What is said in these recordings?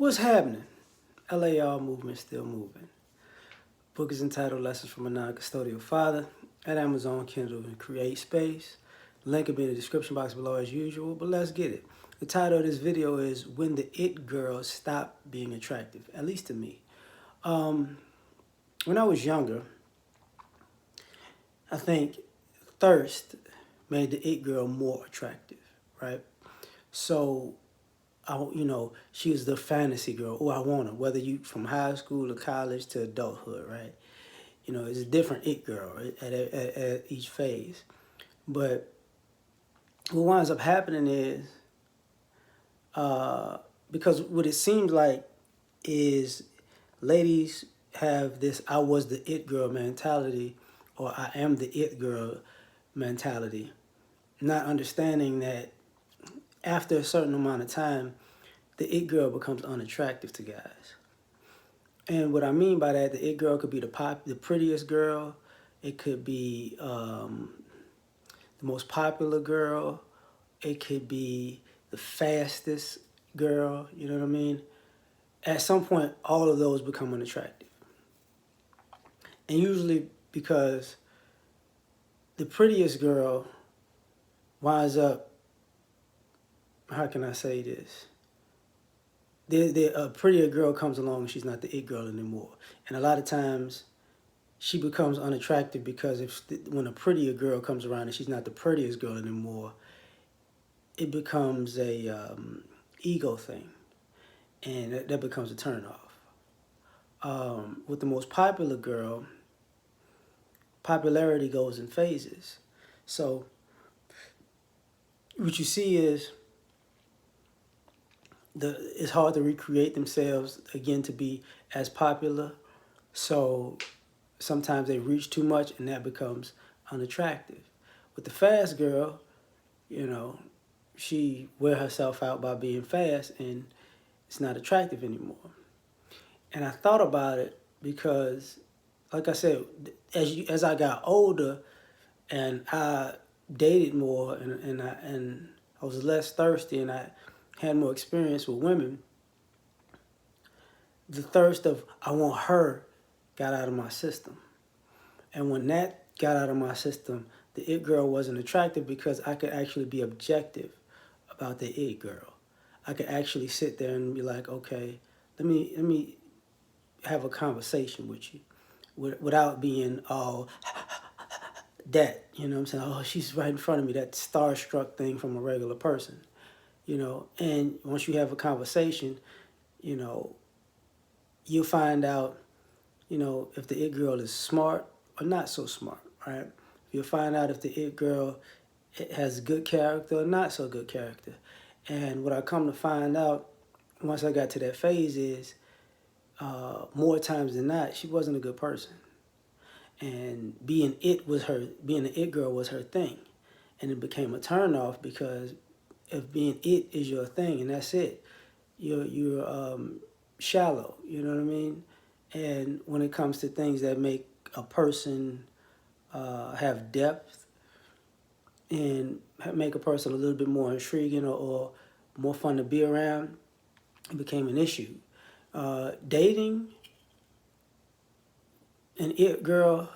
What's happening? L.A.R movement still moving. Book is entitled Lessons from a Non-Custodial Father at Amazon, Kindle, and Create Space. Link will be in the description box below as usual, but let's get it. The title of this video is When the It Girls Stop Being Attractive, at least to me. When I was younger, I think thirst made the it girl more attractive, right? So she was the fantasy girl. Oh, I want her. Whether you from high school to college to adulthood, right? It's a different it girl at each phase. But what winds up happening is, because what it seems like is ladies have this I was the it girl mentality, or I am the it girl mentality, not understanding that after a certain amount of time, the it girl becomes unattractive to guys. And what I mean by that, the it girl could be the prettiest girl. It could be the most popular girl. It could be the fastest girl. You know what I mean? At some point, all of those become unattractive. And usually because the prettiest girl winds up, how can I say this? A prettier girl comes along and she's not the it girl anymore. And a lot of times she becomes unattractive because when a prettier girl comes around and she's not the prettiest girl anymore, it becomes a ego thing. And that becomes a turnoff. With the most popular girl, popularity goes in phases. So what you see is it's hard to recreate themselves again to be as popular. So sometimes they reach too much and that becomes unattractive. With the fast girl, she wear herself out by being fast and it's not attractive anymore. And I thought about it because, like I said, as I got older and I dated more and I was less thirsty and I had more experience with women, the thirst of I want her got out of my system. And when that got out of my system, the it girl wasn't attractive because I could actually be objective about the it girl. I could actually sit there and be like, okay, let me have a conversation with you without being all that, you know what I'm saying? Oh, she's right in front of me, that starstruck thing from a regular person. And once you have a conversation, you'll find out, if the it girl is smart or not so smart, right? You'll find out if the it girl has good character or not so good character. And what I come to find out once I got to that phase is, more times than not, she wasn't a good person. And being the it girl was her thing. And it became a turnoff because if being it is your thing and that's it, you're shallow, you know what I mean? And when it comes to things that make a person have depth and make a person a little bit more intriguing or more fun to be around, it became an issue. Dating an it girl,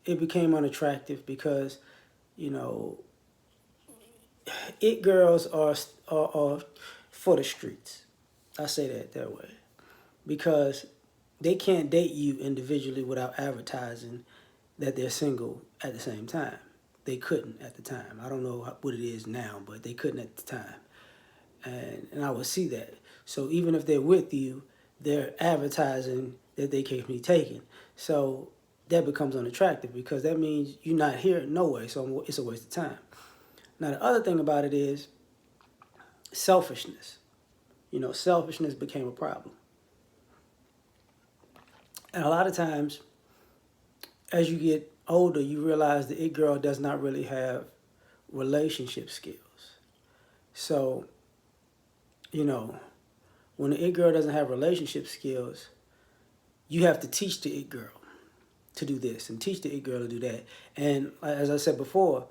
it became unattractive because, it girls are for the streets. I say that way. Because they can't date you individually without advertising that they're single at the same time. They couldn't at the time. I don't know what it is now, but they couldn't at the time. And I would see that. So even if they're with you, they're advertising that they can't be taken. So that becomes unattractive because that means you're not here no way. So it's a waste of time. Now, the other thing about it is selfishness. Selfishness became a problem. And a lot of times, as you get older, you realize the it girl does not really have relationship skills. So, when the it girl doesn't have relationship skills, you have to teach the it girl to do this and teach the it girl to do that. And as I said before,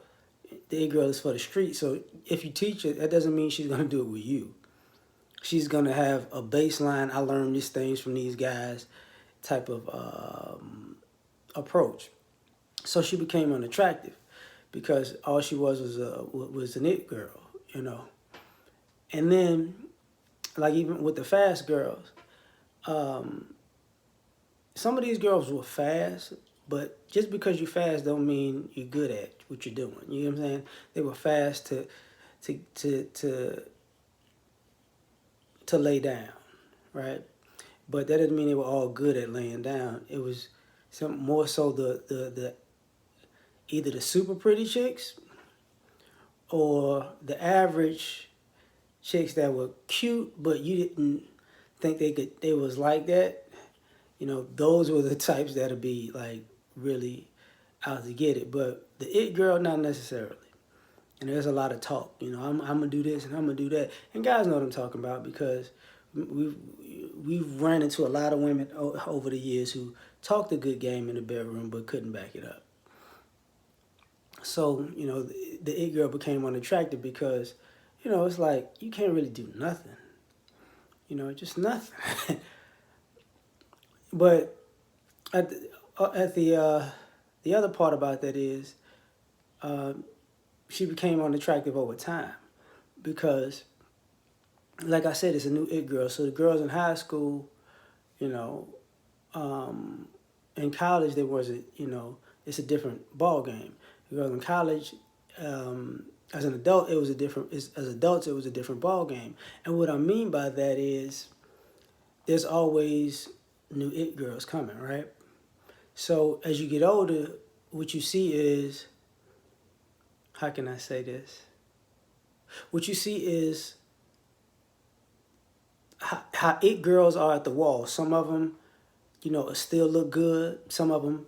the it girl is for the street. So if you teach it, that doesn't mean she's going to do it with you. she's gonna have a baseline. I learned these things from these guys type of approach. So she became unattractive because all she was an it girl, you know. And then, like even with the fast girls, um, some of these girls were fast, but just because you're fast don't mean you're good at what you're doing. You know what I'm saying? They were fast to to to to lay down, right? But that doesn't mean they were all good at laying down. It was some more so the either the super pretty chicks or the average chicks that were cute, but you didn't think they was like that. You know, those were the types that'll be like really out to get it. But the it girl, not necessarily. And there's a lot of talk. You know, I'm gonna do this and I'm gonna do that. And guys know what I'm talking about because we've run into a lot of women over the years who talked a good game in the bedroom but couldn't back it up. So you know, the it girl became unattractive because, you know, it's like you can't really do nothing. You know, just nothing. But at the other part about that is uh, she became unattractive over time because, like I said, it's a new it girl. So the girls in high school, you know, um, in college there wasn't, you know, it's a different ball game. The girls in college, as an adult, it was a different. As adults, it was a different ball game. And what I mean by that is, there's always new it girls coming, right? So as you get older, what you see is, how can I say this? What you see is how it girls are at the wall. Some of them, you know, still look good. Some of them,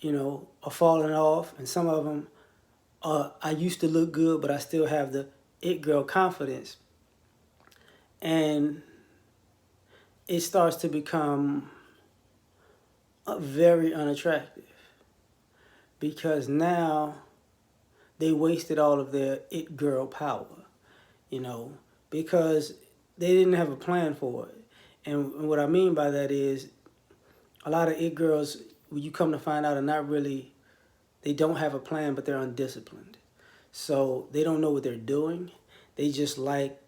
you know, are falling off, and some of them I used to look good, but I still have the it girl confidence, and it starts to become very unattractive because now they wasted all of their it girl power, you know, because they didn't have a plan for it. And what I mean by that is a lot of it girls, when you come to find out, are not really, they don't have a plan, but they're undisciplined. So they don't know what they're doing. They just like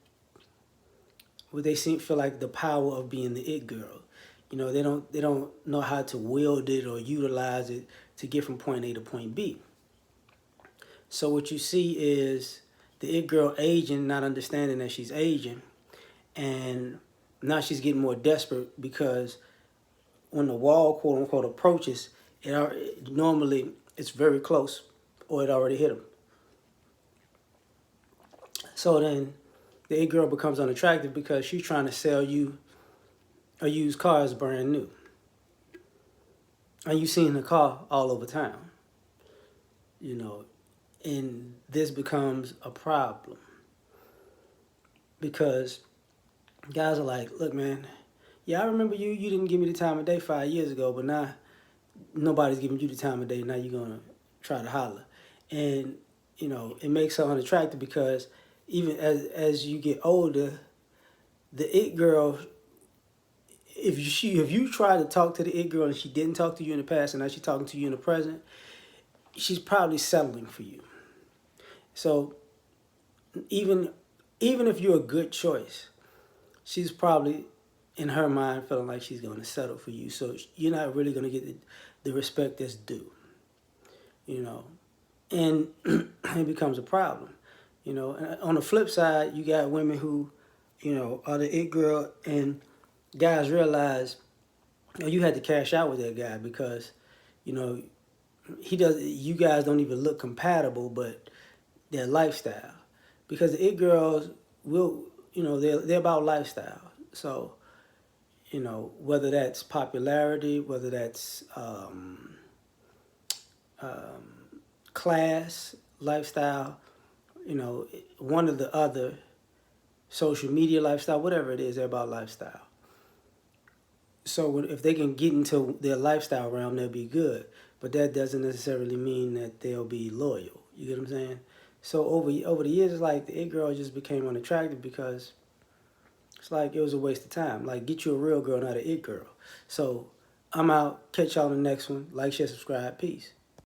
what they feel like the power of being the it girl. You know, they don't know how to wield it or utilize it to get from point A to point B. So what you see is the it girl aging, not understanding that she's aging, and now she's getting more desperate because when the wall, quote unquote, approaches, normally it's very close, or it already hit them. So then the it girl becomes unattractive because she's trying to sell you a used car as brand new, and you seeing the car all over town, you know, and this becomes a problem because guys are like, look, man, yeah, I remember you didn't give me the time of day 5 years ago, but now nobody's giving you the time of day. Now you're gonna try to holler, and you know it makes her unattractive because even as you get older, the it girl, if you try to talk to the it girl and she didn't talk to you in the past and now she's talking to you in the present, she's probably settling for you. So even even if you're a good choice, she's probably in her mind feeling like she's going to settle for you. So you're not really going to get the respect that's due, you know, and it becomes a problem, you know. And on the flip side, you got women who, you know, are the it girl, and guys realize, you know, you had to cash out with that guy because, you know, he does. You guys don't even look compatible, but their lifestyle, because the it girls will, you know, they're about lifestyle. So, you know, whether that's popularity, whether that's class, lifestyle, you know, one or the other, social media lifestyle, whatever it is, they're about lifestyle. So if they can get into their lifestyle realm, they'll be good. But that doesn't necessarily mean that they'll be loyal. You get what I'm saying? So over the years, it's like the it girl just became unattractive because It's like it was a waste of time. Like, get you a real girl, not an it girl. So I'm out. Catch y'all in the next one. Like, share, subscribe. Peace.